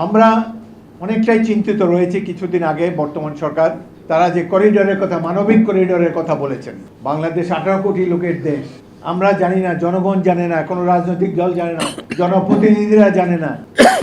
আমরা অনেকটাই চিন্তিত রয়েছে। কিছুদিন আগে বর্তমান সরকার তারা যে করিডোরের কথা, মানবিক করিডোরের কথা বলেছেন, বাংলাদেশ 18 কোটি লোকের দেশ। আমরা জানি না, জনগণ জানে না, কোনো রাজনৈতিক দল জানে না, জনপ্রতিনিধিরা জানে না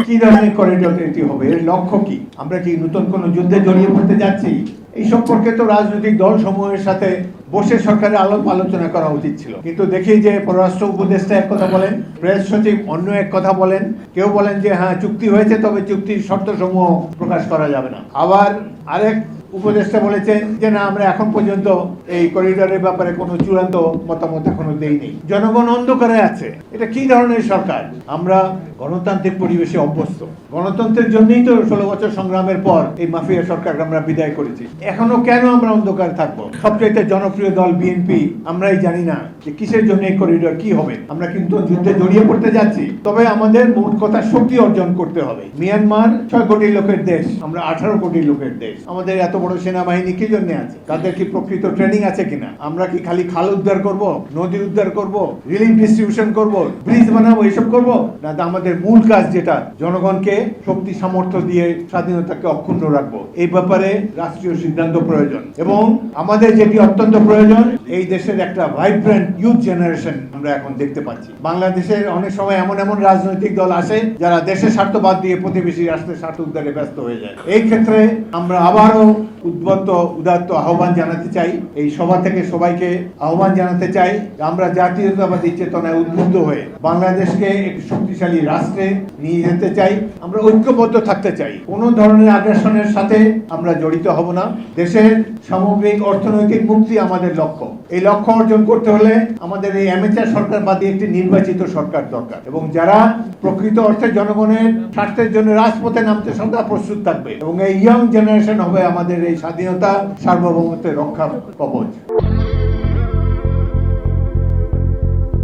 কি ধরনের করিডোর এটি হবে, এর লক্ষ্য কি। আমরা কি নতুন কোনো যুদ্ধে জড়িয়ে পড়তে যাচ্ছি? এই সম্পর্কে তো রাজনৈতিক দল সমূহের সাথে বসে সরকারের আলোচনা করা উচিত ছিল। কিন্তু দেখি যে পররাষ্ট্র উপদেষ্টা এক কথা বলেন, প্রেস সচিব অন্য এক কথা বলেন, কেউ বলেন যে হ্যাঁ চুক্তি হয়েছে, তবে চুক্তির শর্ত সমূহ প্রকাশ করা যাবে না। আবার আরেক উপদেষ্টা বলেছেন যে না, আমরা এখন পর্যন্ত এই করিডোরের ব্যাপারে কোনো চূড়ান্ত মতামত এখনো দেইনি। জনগণ অন্ধকারে আছে। এটা কি ধরনের সরকার? আমরা গণতান্ত্রিক পরিবেশে অভ্যস্ত। গণতন্ত্রের জন্যই তো 16 বছর সংগ্রামের পর এই মাফিয়া সরকারকে আমরা বিদায় করেছি। এখনো কেন আমরা অন্ধকার থাকবো? সবচেয়ে জনপ্রিয় দল বিএনপি, আমরাই জানি না যে কিসের জন্য এই করিডোর, কি হবে। আমরা কিন্তু যুদ্ধে জড়িয়ে পড়তে যাচ্ছি, তবে আমাদের মোট কথা শক্তি অর্জন করতে হবে। মিয়ানমার 6 কোটি লোকের দেশ, আমরা 18 কোটি লোকের দেশ। আমাদের এত বড় সেনাবাহিনী কি জন্য আছে? তাদের কি প্রকৃত ট্রেনিং আছে কিনা? আমরা কি খালি খাল উদ্ধার করব, নদী উদ্ধার করব, রিলিফ ডিস্ট্রিবিউশন করব, ব্রিজ বানাবো, এইসব করব না? আমাদের মূল কাজ যেটা, জনগণকে শক্তি সামর্থ্য দিয়ে স্বাধীনতাকে অক্ষুণ্ণ রাখবো, এই ব্যাপারে রাষ্ট্রীয় সিদ্ধান্ত প্রয়োজন। এবং আমাদের যেটি অত্যন্ত প্রয়োজন, এই দেশের একটা ভাইব্রেন্ট ইউথ জেনারেশন আমরা এখন দেখতে পাচ্ছি। বাংলাদেশের অনেক সময় এমন এমন রাজনৈতিক দল আসে যারা দেশের স্বার্থ বাদ দিয়ে প্রতিবেশী রাষ্ট্রের স্বার্থ উদ্ধারে ব্যস্ত হয়ে যায়। এই ক্ষেত্রে আমরা আবারও উদাত্ত আহ্বান জানাতে চাই, এই সভা থেকে সবাইকে আহ্বান জানাতে চাই, আমরা জাতীয়তাবাদী চেতনায় উদ্বুদ্ধ হয়ে বাংলাদেশকে একটি শক্তিশালী রাষ্ট্রে নিয়ে যেতে চাই। আমরা ঐক্যবদ্ধ থাকতে চাই। কোন ধরনের আগ্রাসনের সাথে আমরা জড়িত হব না। দেশের সামগ্রিক অর্থনৈতিক মুক্তি আমাদের লক্ষ্য। এই লক্ষ্য অর্জন করতে হলে আমাদের এই অ্যামেচার সরকার বাদে একটি নির্বাচিত সরকার দরকার, এবং যারা প্রকৃত অর্থে জনগণের স্বার্থের জন্য রাজপথে নামতে সদা প্রস্তুত থাকবে। এবং এই ইয়ং জেনারেশন হবে আমাদের এই স্বাধীনতা সার্বভৌমত্বের রক্ষা কবচ।